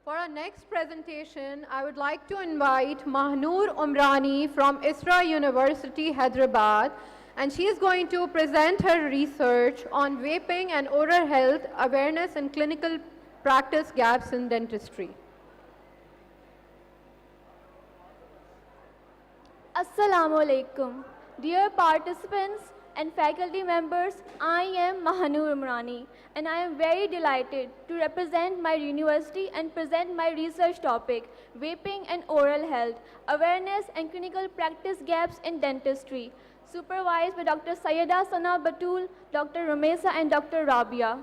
For our next presentation, I would like to invite Mahnoor Umrani from Isra University, Hyderabad, and she is going to present her research on vaping and oral health awareness and clinical practice gaps in dentistry. Assalamu alaikum. Dear participants and faculty members, I am Mahnoor Umrani and I am very delighted to represent my university and present my research topic, Vaping and Oral Health, Awareness and Clinical Practice Gaps in Dentistry, supervised by Dr. Sayyida Sana Batul, Dr. Ramesa and Dr. Rabia.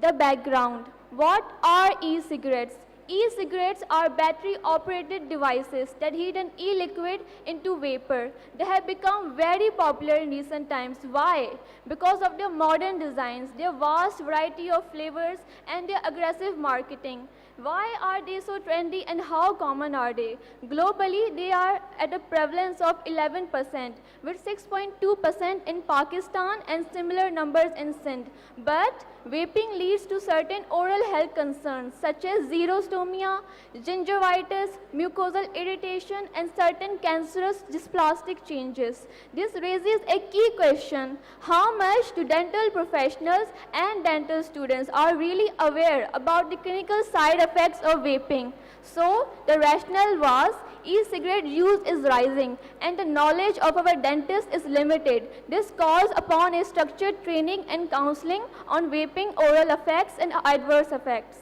The background. What are e-cigarettes? E-cigarettes are battery-operated devices that heat an e-liquid into vapor. They have become very popular in recent times. Why? Because of their modern designs, their vast variety of flavors, and their aggressive marketing. Why are they so trendy and how common are they? Globally, they are at a prevalence of 11%, with 6.2% in Pakistan and similar numbers in Sindh. But vaping leads to certain oral health concerns such as xerostomia, gingivitis, mucosal irritation, and certain cancerous dysplastic changes. This raises a key question: how much do dental professionals and dental students are really aware about the clinical side effects of vaping? So, the rationale was e-cigarette use is rising and the knowledge of our dentists is limited. This calls upon a structured training and counseling on vaping oral effects and adverse effects.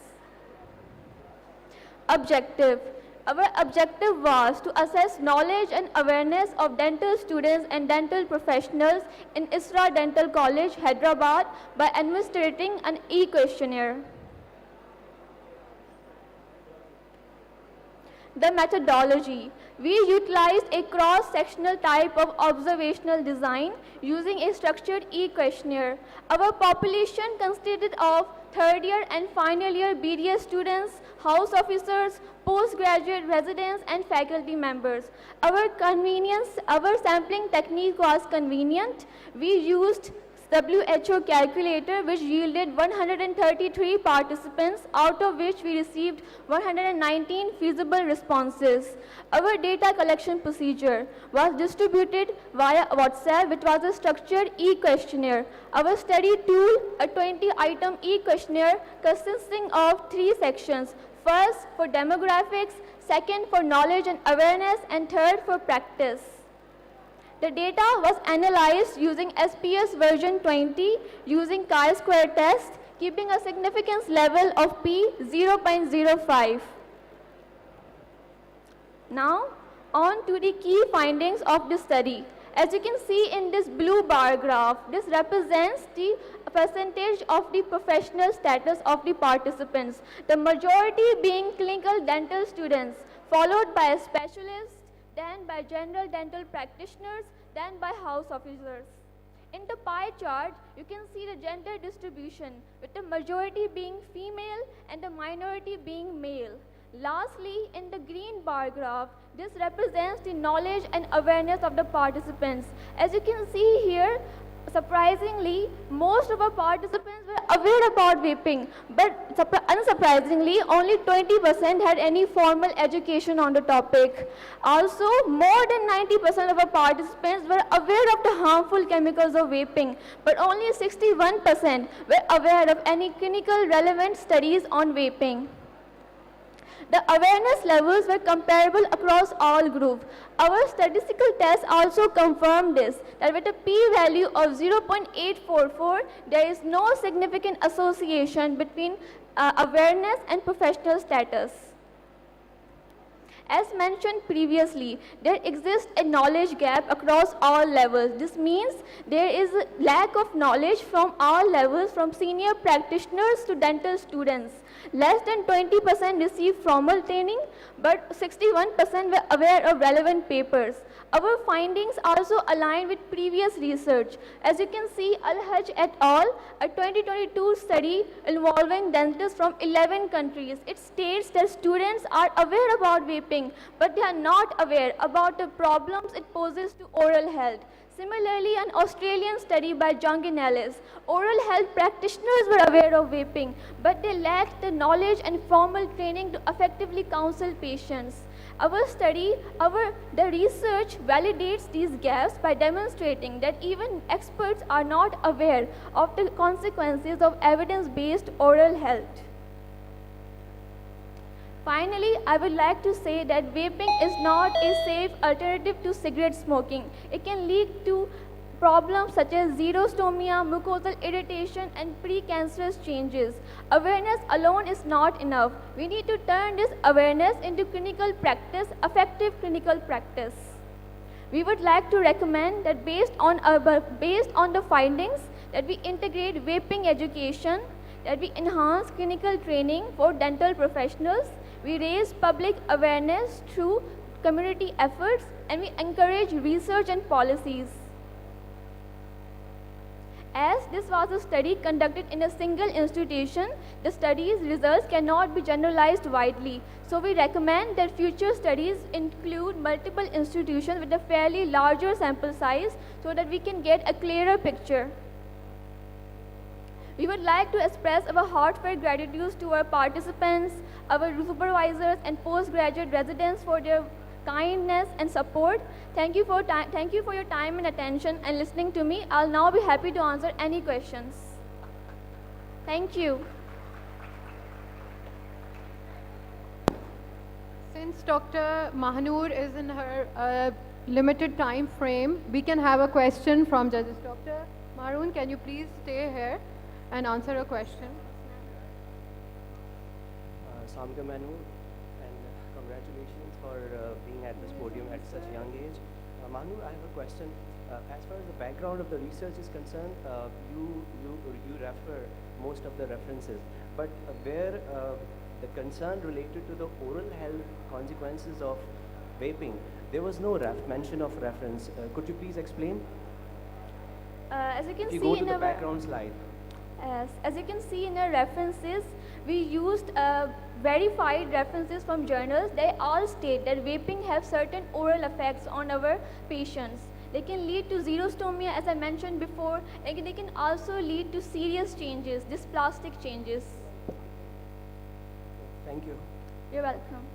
Objective. Our objective was to assess knowledge and awareness of dental students and dental professionals in Isra Dental College, Hyderabad by administrating an e-questionnaire. The methodology. We utilized a cross-sectional type of observational design using a structured e-questionnaire. Our population consisted of third year and final year BDS students, house officers, postgraduate residents, and faculty members. Our sampling technique was convenient. We used WHO calculator, which yielded 133 participants, out of which we received 119 feasible responses. Our data collection procedure was distributed via WhatsApp, which was a structured e-questionnaire. Our study tool, a 20-item e-questionnaire consisting of 3 sections. First, for demographics, second, for knowledge and awareness, and third, for practice. The data was analyzed using SPS version 20 using chi-square test, keeping a significance level of P 0.05. Now, on to the key findings of the study. As you can see in this blue bar graph, this represents the percentage of the professional status of the participants, the majority being clinical dental students, followed by specialists, then by general dental practitioners, then by house officers. In the pie chart, you can see the gender distribution, with the majority being female and the minority being male. Lastly, in the green bar graph, this represents the knowledge and awareness of the participants. As you can see here, surprisingly, most of our participants were aware about vaping, but unsurprisingly, only 20% had any formal education on the topic. Also, more than 90% of our participants were aware of the harmful chemicals of vaping, but only 61% were aware of any clinical relevant studies on vaping. The awareness levels were comparable across all groups. Our statistical test also confirmed this, that with a p-value of 0.844, there is no significant association between awareness and professional status. As mentioned previously, there exists a knowledge gap across all levels. This means there is a lack of knowledge from all levels, from senior practitioners to dental students. Less than 20% received formal training, but 61% were aware of relevant papers. Our findings also align with previous research. As you can see, Al-Hajj et al., a 2022 study involving dentists from 11 countries. It states that students are aware about vaping, but they are not aware about the problems it poses to oral health. Similarly, an Australian study by Jung and Ellis, oral health practitioners were aware of vaping, but they lacked the knowledge and formal training to effectively counsel patients. Our study, the research validates these gaps by demonstrating that even experts are not aware of the consequences of evidence-based oral health. Finally, I would like to say that vaping is not a safe alternative to cigarette smoking. It can lead to problems such as xerostomia, mucosal irritation, and precancerous changes. Awareness alone is not enough. We need to turn this awareness into clinical practice, effective clinical practice. We would like to recommend that based on the findings, that we integrate vaping education, that we enhance clinical training for dental professionals, we raise public awareness through community efforts, and we encourage research and policies. As this was a study conducted in a single institution, the study's results cannot be generalized widely. So we recommend that future studies include multiple institutions with a fairly larger sample size so that we can get a clearer picture. We would like to express our heartfelt gratitude to our participants, our supervisors, and postgraduate residents for their kindness and support. Thank you for your time and attention and listening to me. I'll now be happy to answer any questions. Thank you. Since Dr. Mahnoor is in her limited time frame, we can have a question from judges. Dr. Maroon, can you please stay here and answer a question? Samga Mahnoor, and congratulations for being at this podium at such a young age. Mahnoor, I have a question. As far as the background of the research is concerned, you refer most of the references, but where the concern related to the oral health consequences of vaping, there was no mention of reference. Could you please explain? As you can if you see go to in the our background slide. As you can see in our references, we used verified references from journals. They all state that vaping has certain oral effects on our patients. They can lead to xerostomia, as I mentioned before, and they can also lead to serious changes, dysplastic changes. Thank you. You're welcome.